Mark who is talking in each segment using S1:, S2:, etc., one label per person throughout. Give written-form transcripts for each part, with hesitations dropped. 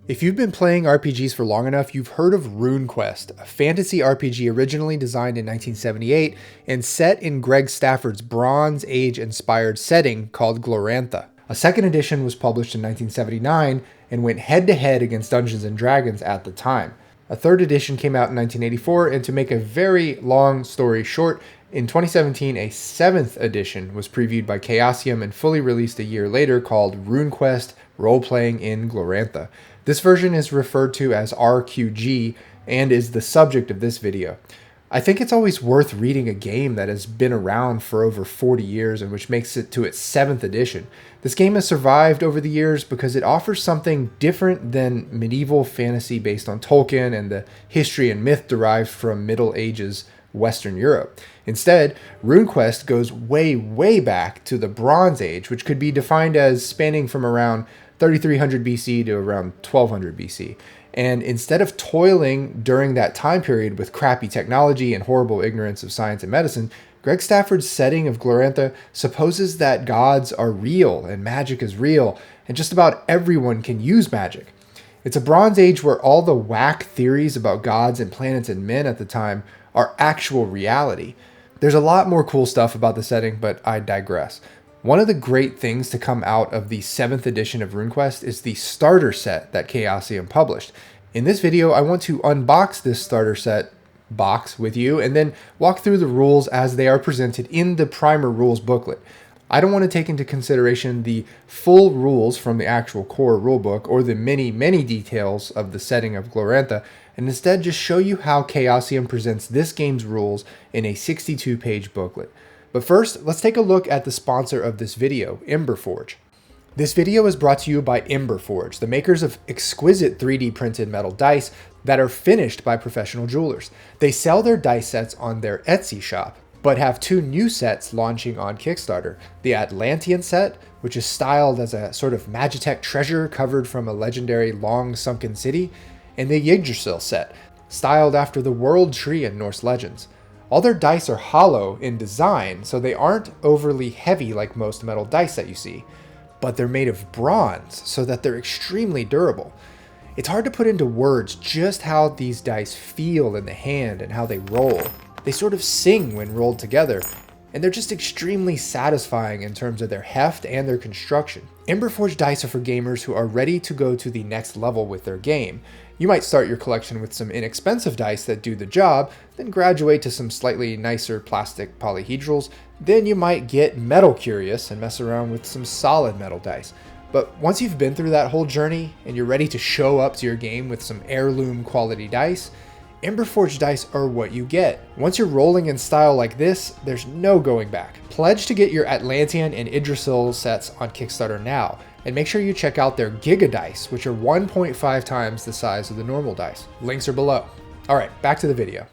S1: If you've been playing RPGs for long enough, you've heard of Runequest, a fantasy RPG originally designed in 1978 and set in Greg Stafford's Bronze Age-inspired setting called Glorantha. A second edition was published in 1979 and went head-to-head against Dungeons & Dragons at the time. A third edition came out in 1984, and to make a very long story short, in 2017 a 7th edition was previewed by Chaosium and fully released a year later called Runequest Roleplaying in Glorantha. This version is referred to as RQG and is the subject of this video. I think it's always worth reading a game that has been around for over 40 years and which makes it to its 7th edition. This game has survived over the years because it offers something different than medieval fantasy based on Tolkien and the history and myth derived from Middle Ages Western Europe. Instead, Runequest goes way back to the Bronze Age, which could be defined as spanning from around 3300 BC to around 1200 BC. And instead of toiling during that time period with crappy technology and horrible ignorance of science and medicine, Greg Stafford's setting of Glorantha supposes that gods are real and magic is real, and just about everyone can use magic. It's a Bronze Age where all the whack theories about gods and planets and men at the time are actual reality. There's a lot more cool stuff about the setting, but I digress. One of the great things to come out of the 7th edition of Runequest is the starter set that Chaosium published. In this video, I want to unbox this starter set box with you and then walk through the rules as they are presented in the primer rules booklet. I don't want to take into consideration the full rules from the actual core rulebook or the many details of the setting of Glorantha, and instead just show you how Chaosium presents this game's rules in a 62-page booklet. But first, let's take a look at the sponsor of this video, Ember Forge. This video is brought to you by Ember Forge, the makers of exquisite 3D printed metal dice that are finished by professional jewelers. They sell their dice sets on their Etsy shop, but have 2 new sets launching on Kickstarter. The Atlantean set, which is styled as a sort of Magitech treasure covered from a legendary long-sunken city, and the Yggdrasil set, styled after the World Tree in Norse legends. All their dice are hollow in design, so they aren't overly heavy like most metal dice that you see, but they're made of bronze, so that they're extremely durable. It's hard to put into words just how these dice feel in the hand and how they roll. They sort of sing when rolled together, and they're just extremely satisfying in terms of their heft and their construction. Ember Forge dice are for gamers who are ready to go to the next level with their game. You might start your collection with some inexpensive dice that do the job, then graduate to some slightly nicer plastic polyhedrals. Then you might get metal curious and mess around with some solid metal dice. But once you've been through that whole journey and you're ready to show up to your game with some heirloom quality dice, Ember Forge dice are what you get. Once you're rolling in style like this, there's no going back. Pledge to get your Atlantean and Yggdrasil sets on Kickstarter now, and make sure you check out their Giga dice, which are 1.5 times the size of the normal dice. Links are below. Alright, back to the video.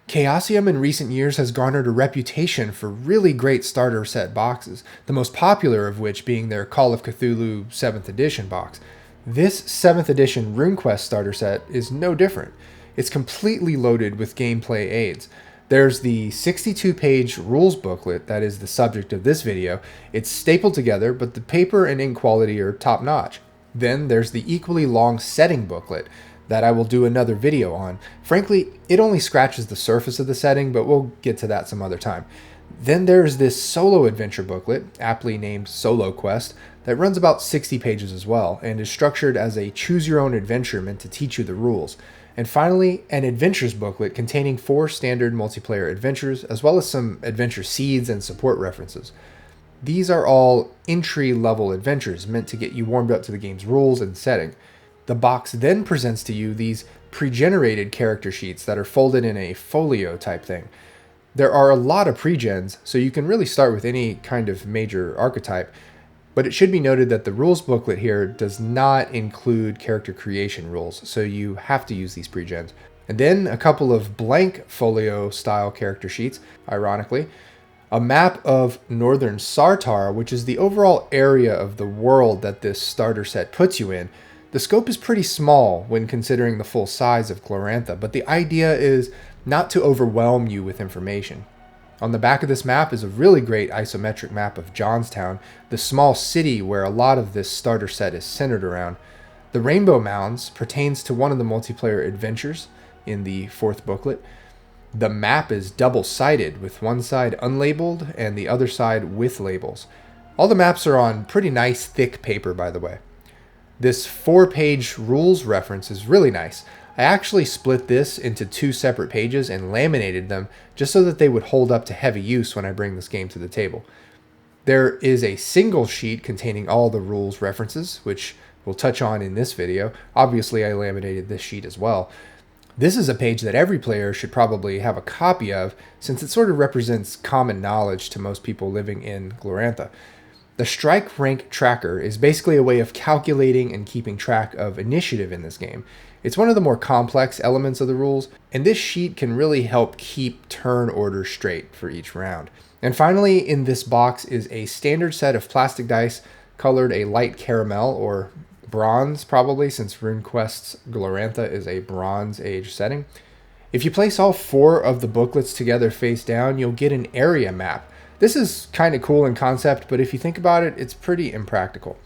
S1: Chaosium in recent years has garnered a reputation for really great starter set boxes, the most popular of which being their Call of Cthulhu 7th edition box. This 7th edition Runequest starter set is no different. It's completely loaded with gameplay aids. There's the 62-page rules booklet that is the subject of this video. It's stapled together, but the paper and ink quality are top-notch. Then there's the equally long setting booklet that I will do another video on. Frankly, it only scratches the surface of the setting, but we'll get to that some other time. Then there's this solo adventure booklet, aptly named Solo Quest, that runs about 60 pages as well, and is structured as a choose-your-own adventure meant to teach you the rules. And finally, an adventures booklet containing 4 standard multiplayer adventures, as well as some adventure seeds and support references. These are all entry-level adventures meant to get you warmed up to the game's rules and setting. The box then presents to you these pre-generated character sheets that are folded in a folio type thing. There are a lot of pre-gens, so you can really start with any kind of major archetype, but it should be noted that the rules booklet here does not include character creation rules, so you have to use these pre-gens. And then a couple of blank folio style character sheets, ironically, a map of Northern Sartar, which is the overall area of the world that this starter set puts you in. The scope is pretty small when considering the full size of Glorantha, but the idea is not to overwhelm you with information. On the back of this map is a really great isometric map of Johnstown, the small city where a lot of this starter set is centered around. The Rainbow Mounds pertains to one of the multiplayer adventures in the 4th booklet. The map is double-sided, with one side unlabeled and the other side with labels. All the maps are on pretty nice thick paper, by the way. This 4-page rules reference is really nice. I actually split this into 2 separate pages and laminated them just so that they would hold up to heavy use when I bring this game to the table. There is a single sheet containing all the rules references, which we'll touch on in this video. Obviously, I laminated this sheet as well. This is a page that every player should probably have a copy of, since it sort of represents common knowledge to most people living in Glorantha. The strike rank tracker is basically a way of calculating and keeping track of initiative in this game. It's one of the more complex elements of the rules, and this sheet can really help keep turn order straight for each round. And finally, in this box is a standard set of plastic dice colored a light caramel, or bronze probably, since Runequest's Glorantha is a Bronze Age setting. If you place all 4 of the booklets together face down, you'll get an area map. This is kind of cool in concept, but if you think about it, it's pretty impractical.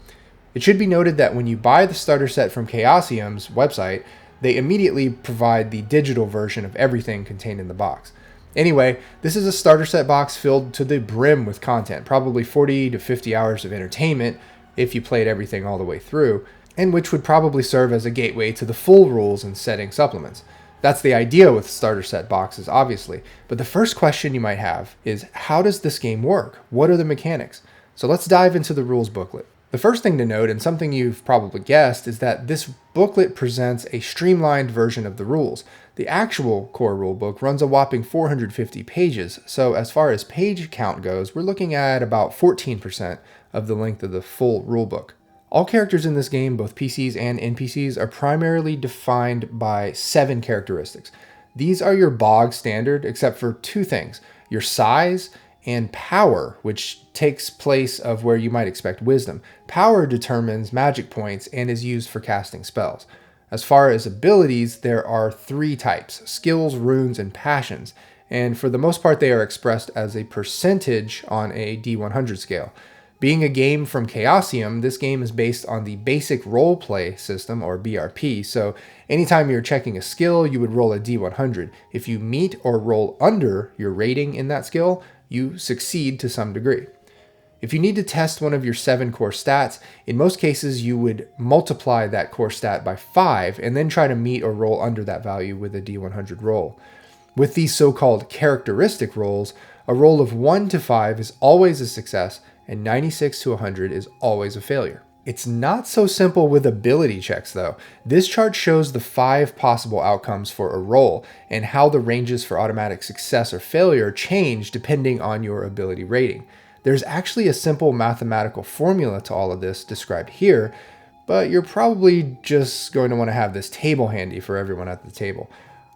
S1: It should be noted that when you buy the starter set from Chaosium's website, they immediately provide the digital version of everything contained in the box. Anyway, this is a starter set box filled to the brim with content, probably 40 to 50 hours of entertainment if you played everything all the way through, and which would probably serve as a gateway to the full rules and setting supplements. That's the idea with starter set boxes, obviously. But the first question you might have is, how does this game work? What are the mechanics? So let's dive into the rules booklet. The first thing to note, and something you've probably guessed, is that this booklet presents a streamlined version of the rules. The actual core rulebook runs a whopping 450 pages, so as far as page count goes, we're looking at about 14% of the length of the full rulebook. All characters in this game, both PCs and NPCs, are primarily defined by 7 characteristics. These are your bog standard, except for 2 things: your size and power, which takes place of where you might expect wisdom. Power determines magic points and is used for casting spells. As far as abilities, there are 3 types: skills, runes, and passions. And for the most part, they are expressed as a percentage on a D100 scale. Being a game from Chaosium, this game is based on the basic roleplay system, or BRP, so anytime you're checking a skill, you would roll a D100. If you meet or roll under your rating in that skill, you succeed to some degree. If you need to test one of your 7 core stats, in most cases you would multiply that core stat by 5 and then try to meet or roll under that value with a D100 roll. With these so-called characteristic rolls, a roll of 1 to 5 is always a success, and 96 to 100 is always a failure. It's not so simple with ability checks though. This chart shows the 5 possible outcomes for a roll and how the ranges for automatic success or failure change depending on your ability rating. There's actually a simple mathematical formula to all of this described here, but you're probably just going to want to have this table handy for everyone at the table.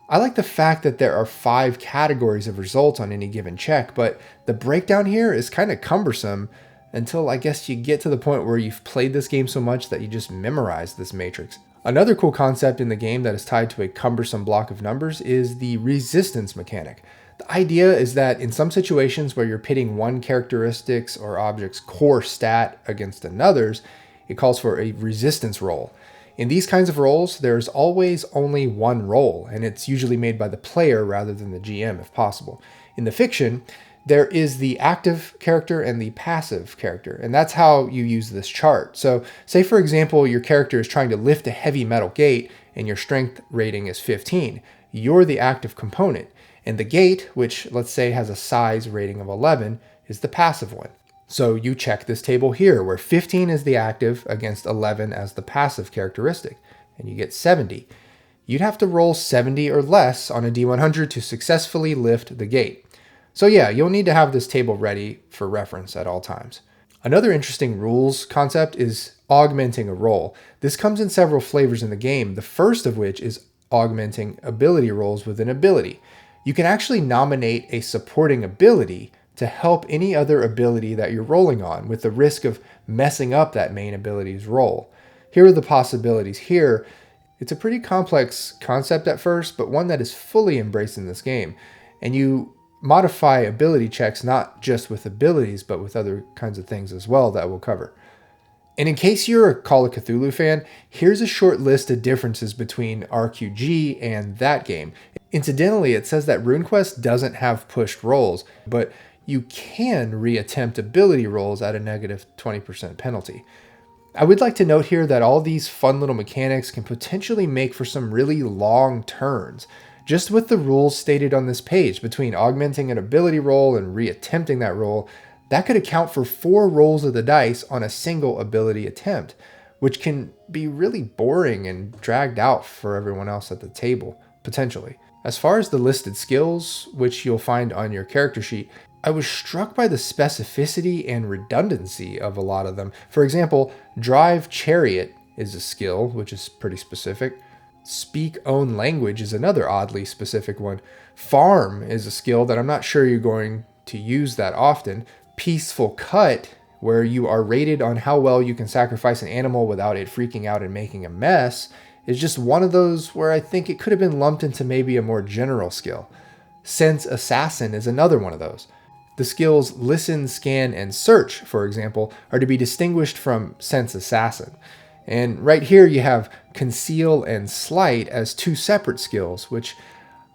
S1: I like the fact that there are 5 categories of results on any given check, but the breakdown here is kind of cumbersome until I guess you get to the point where you've played this game so much that you just memorize this matrix. Another cool concept in the game that is tied to a cumbersome block of numbers is the resistance mechanic. The idea is that in some situations where you're pitting one characteristics or object's core stat against another's, it calls for a resistance roll. In these kinds of rolls, there's always only one roll, and it's usually made by the player rather than the GM if possible. In the fiction, there is the active character and the passive character, and that's how you use this chart. So say for example, your character is trying to lift a heavy metal gate and your strength rating is 15. You're the active component, and the gate, which let's say has a size rating of 11, is the passive one. So you check this table here where 15 is the active against 11 as the passive characteristic, and you get 70. You'd have to roll 70 or less on a D100 to successfully lift the gate. So yeah, you'll need to have this table ready for reference at all times. Another interesting rules concept is augmenting a roll. This comes in several flavors in the game, the first of which is augmenting ability rolls with an ability. You can actually nominate a supporting ability to help any other ability that you're rolling on, with the risk of messing up that main ability's roll. Here are the possibilities here. It's a pretty complex concept at first, but one that is fully embraced in this game. And you modify ability checks not just with abilities, but with other kinds of things as well that we'll cover. And in case you're a Call of Cthulhu fan, here's a short list of differences between RQG and that game. Incidentally, it says that Runequest doesn't have pushed rolls, but you can reattempt ability rolls at a negative 20% penalty. I would like to note here that all these fun little mechanics can potentially make for some really long turns. Just with the rules stated on this page, between augmenting an ability roll and reattempting that roll, that could account for 4 rolls of the dice on a single ability attempt, which can be really boring and dragged out for everyone else at the table, potentially. As far as the listed skills, which you'll find on your character sheet, I was struck by the specificity and redundancy of a lot of them. For example, Drive Chariot is a skill, which is pretty specific. Speak Own Language is another oddly specific one. Farm is a skill that I'm not sure you're going to use that often. Peaceful Cut, where you are rated on how well you can sacrifice an animal without it freaking out and making a mess, is just one of those where I think it could have been lumped into maybe a more general skill. Sense Assassin is another one of those. The skills Listen, Scan, and Search, for example, are to be distinguished from Sense Assassin. And right here you have Conceal and Sleight as 2 separate skills, which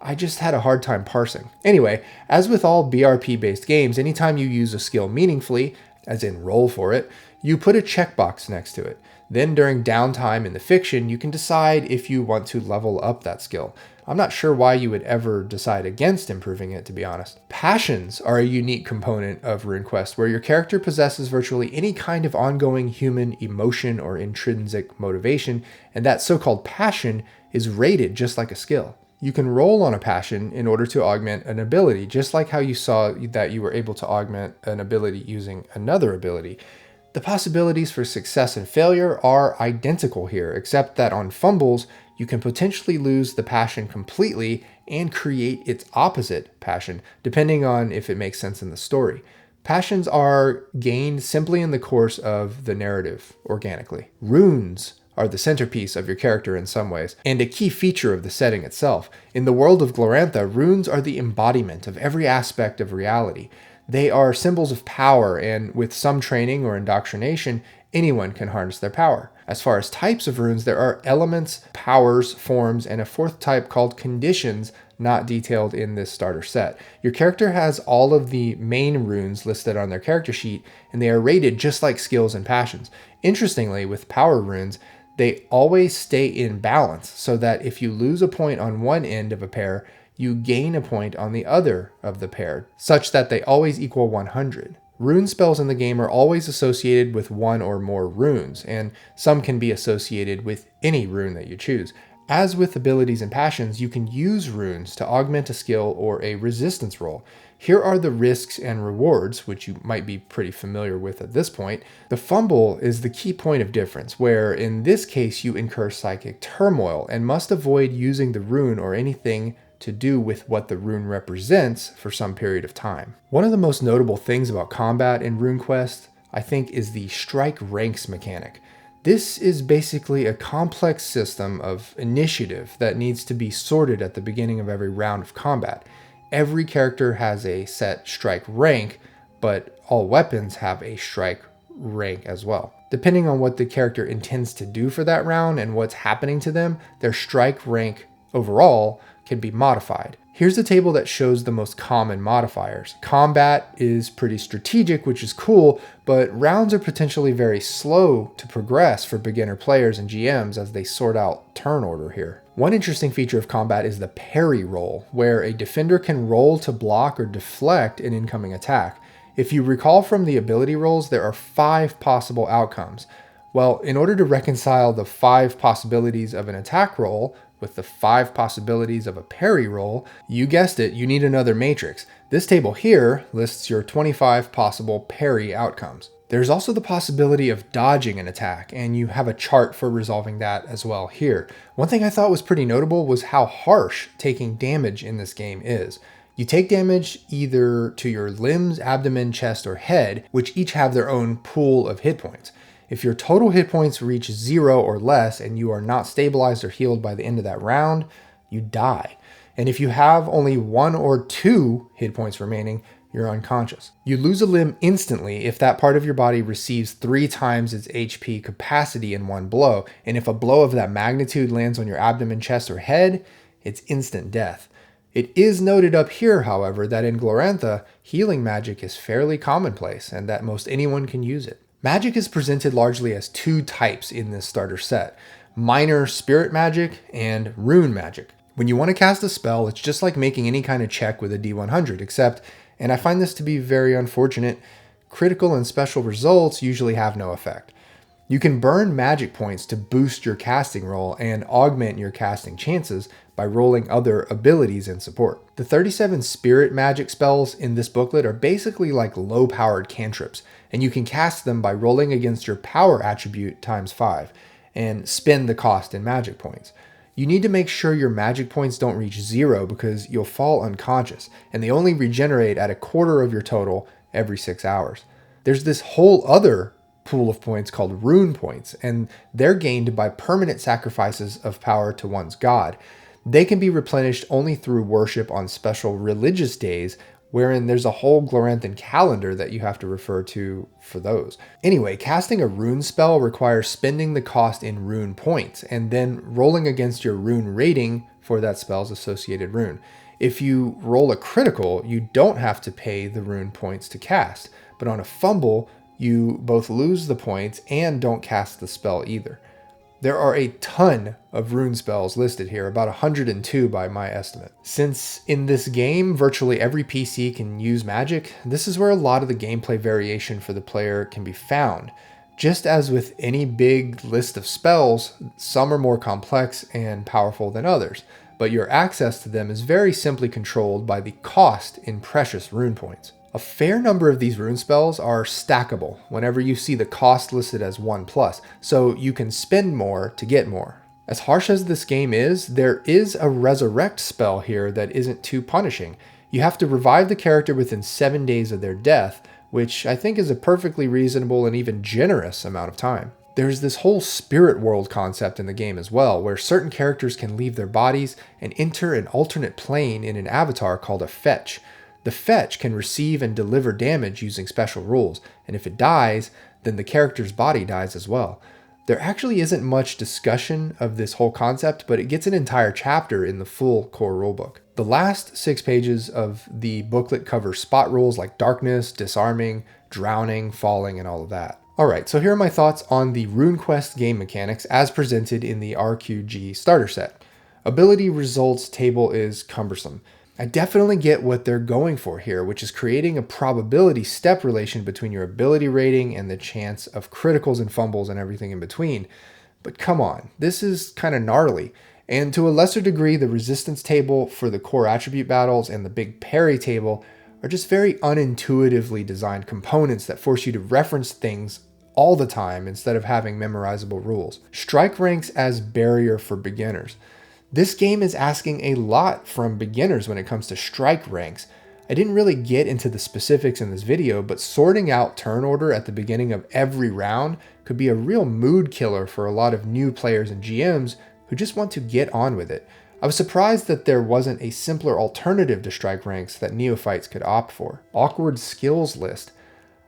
S1: I just had a hard time parsing. Anyway, as with all BRP-based games, anytime you use a skill meaningfully, as in roll for it, you put a checkbox next to it. Then during downtime in the fiction, you can decide if you want to level up that skill. I'm not sure why you would ever decide against improving it, to be honest. Passions are a unique component of Runequest, where your character possesses virtually any kind of ongoing human emotion or intrinsic motivation, and that so-called passion is rated just like a skill. You can roll on a passion in order to augment an ability, just like how you saw that you were able to augment an ability using another ability. The possibilities for success and failure are identical here, except that on fumbles, you can potentially lose the passion completely and create its opposite passion, depending on if it makes sense in the story. Passions are gained simply in the course of the narrative, organically. Runes are the centerpiece of your character in some ways, and a key feature of the setting itself. In the world of Glorantha, runes are the embodiment of every aspect of reality. They are symbols of power, and with some training or indoctrination, anyone can harness their power. As far as types of runes, there are elements, powers, forms, and a 4th type called conditions, not detailed in this starter set. Your character has all of the main runes listed on their character sheet, and they are rated just like skills and passions. Interestingly, with power runes, they always stay in balance, so that if you lose a point on one end of a pair, you gain a point on the other of the pair, such that they always equal 100. Rune spells in the game are always associated with 1 or more runes, and some can be associated with any rune that you choose. As with abilities and passions, you can use runes to augment a skill or a resistance roll. Here are the risks and rewards, which you might be pretty familiar with at this point. The fumble is the key point of difference, where in this case you incur psychic turmoil and must avoid using the rune or anything to do with what the rune represents for some period of time. One of the most notable things about combat in Runequest, I think, is the strike ranks mechanic. This is basically a complex system of initiative that needs to be sorted at the beginning of every round of combat. Every character has a set strike rank, but all weapons have a strike rank as well. Depending on what the character intends to do for that round and what's happening to them, their strike rank overall can be modified. Here's a table that shows the most common modifiers. Combat is pretty strategic, which is cool, but rounds are potentially very slow to progress for beginner players and GMs as they sort out turn order here. One interesting feature of combat is the parry roll, where a defender can roll to block or deflect an incoming attack. If you recall from the ability rolls, there are 5 possible outcomes. Well, in order to reconcile the 5 possibilities of an attack roll with the 5 possibilities of a parry roll, you guessed it, you need another matrix. This table here lists your 25 possible parry outcomes. There's also the possibility of dodging an attack, and you have a chart for resolving that as well here. One thing I thought was pretty notable was how harsh taking damage in this game is. You take damage either to your limbs, abdomen, chest, or head, which each have their own pool of hit points. If your total hit points reach 0 or less and you are not stabilized or healed by the end of that round, you die. And if you have only 1 or 2 hit points remaining, you're unconscious. You lose a limb instantly if that part of your body receives 3 times its HP capacity in one blow, and if a blow of that magnitude lands on your abdomen, chest, or head, it's instant death. It is noted up here, however, that in Glorantha, healing magic is fairly commonplace and that most anyone can use it. Magic is presented largely as 2 types in this starter set: minor spirit magic and rune magic. When you want to cast a spell, it's just like making any kind of check with a D100, except, and I find this to be very unfortunate, critical and special results usually have no effect. You can burn magic points to boost your casting roll and augment your casting chances by rolling other abilities in support. The 37 spirit magic spells in this booklet are basically like low-powered cantrips, and you can cast them by rolling against your power attribute times 5 and spend the cost in magic points. You need to make sure your magic points don't reach 0 because you'll fall unconscious, and they only regenerate at 1/4 of your total every 6 hours. There's this whole other pool of points called rune points, and they're gained by permanent sacrifices of power to one's god. They can be replenished only through worship on special religious days, wherein there's a whole Gloranthan calendar that you have to refer to for those. Anyway, casting a rune spell requires spending the cost in rune points and then rolling against your rune rating for that spell's associated rune. If you roll a critical, you don't have to pay the rune points to cast, but on a fumble, you both lose the points and don't cast the spell either. There are a ton of rune spells listed here, about 102 by my estimate. Since in this game, virtually every PC can use magic, this is where a lot of the gameplay variation for the player can be found. Just as with any big list of spells, some are more complex and powerful than others, but your access to them is very simply controlled by the cost in precious rune points. A fair number of these rune spells are stackable whenever you see the cost listed as 1+, so you can spend more to get more. As harsh as this game is, there is a resurrect spell here that isn't too punishing. You have to revive the character within 7 days of their death, which I think is a perfectly reasonable and even generous amount of time. There's this whole spirit world concept in the game as well, where certain characters can leave their bodies and enter an alternate plane in an avatar called a fetch. The fetch can receive and deliver damage using special rules, and if it dies, then the character's body dies as well. There actually isn't much discussion of this whole concept, but it gets an entire chapter in the full core rulebook. The last 6 pages of the booklet cover spot rules like darkness, disarming, drowning, falling, and all of that. Alright, so here are my thoughts on the Runequest game mechanics as presented in the RQG starter set. Ability results table is cumbersome. I definitely get what they're going for here, which is creating a probability step relation between your ability rating and the chance of criticals and fumbles and everything in between. But come on, this is kind of gnarly. And to a lesser degree, the resistance table for the core attribute battles and the big parry table are just very unintuitively designed components that force you to reference things all the time instead of having memorizable rules. Strike ranks as barrier for beginners. This game is asking a lot from beginners when it comes to strike ranks. I didn't really get into the specifics in this video, but sorting out turn order at the beginning of every round could be a real mood killer for a lot of new players and GMs who just want to get on with it. I was surprised that there wasn't a simpler alternative to strike ranks that neophytes could opt for. Awkward skills list.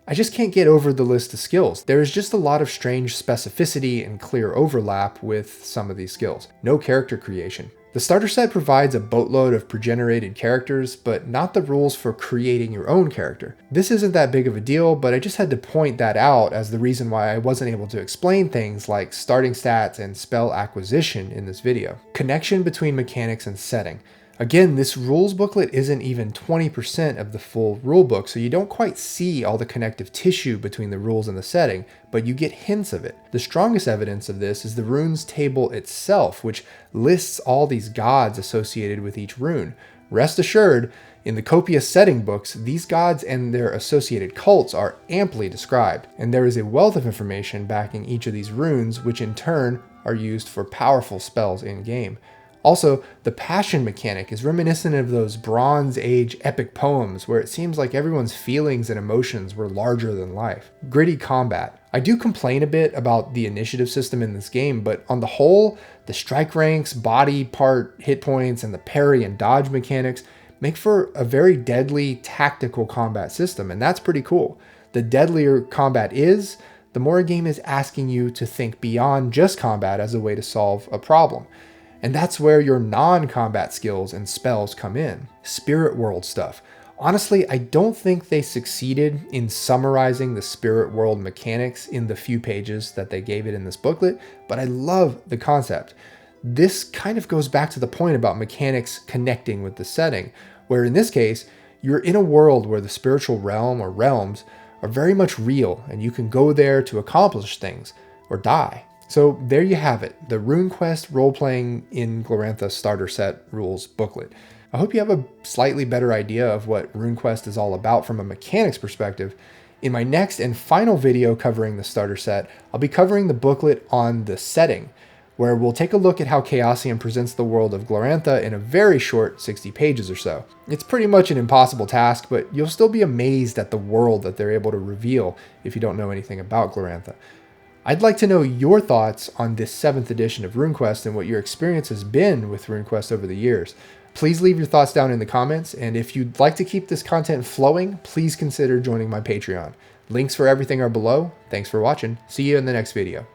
S1: I just can't get over the list of skills. There is just a lot of strange specificity and clear overlap with some of these skills. No character creation. The starter set provides a boatload of pre-generated characters, but not the rules for creating your own character. This isn't that big of a deal, but I just had to point that out as the reason why I wasn't able to explain things like starting stats and spell acquisition in this video. Connection between mechanics and setting. Again, this rules booklet isn't even 20% of the full rulebook, so you don't quite see all the connective tissue between the rules and the setting, but you get hints of it. The strongest evidence of this is the runes table itself, which lists all these gods associated with each rune. Rest assured, in the copious setting books, these gods and their associated cults are amply described, and there is a wealth of information backing each of these runes, which in turn are used for powerful spells in-game. Also, the passion mechanic is reminiscent of those Bronze Age epic poems where it seems like everyone's feelings and emotions were larger than life. Gritty combat. I do complain a bit about the initiative system in this game, but on the whole, the strike ranks, body part hit points, and the parry and dodge mechanics make for a very deadly tactical combat system, and that's pretty cool. The deadlier combat is, the more a game is asking you to think beyond just combat as a way to solve a problem. And that's where your non-combat skills and spells come in. Spirit world stuff. Honestly, I don't think they succeeded in summarizing the spirit world mechanics in the few pages that they gave it in this booklet, but I love the concept. This kind of goes back to the point about mechanics connecting with the setting, where in this case, you're in a world where the spiritual realm or realms are very much real, and you can go there to accomplish things or die. So there you have it, the Runequest Role-Playing in Glorantha Starter Set Rules booklet. I hope you have a slightly better idea of what Runequest is all about from a mechanics perspective. In my next and final video covering the starter set, I'll be covering the booklet on the setting, where we'll take a look at how Chaosium presents the world of Glorantha in a very short 60 pages or so. It's pretty much an impossible task, but you'll still be amazed at the world that they're able to reveal if you don't know anything about Glorantha. I'd like to know your thoughts on this 7th edition of Runequest and what your experience has been with Runequest over the years. Please leave your thoughts down in the comments, and if you'd like to keep this content flowing, please consider joining my Patreon. Links for everything are below. Thanks for watching. See you in the next video.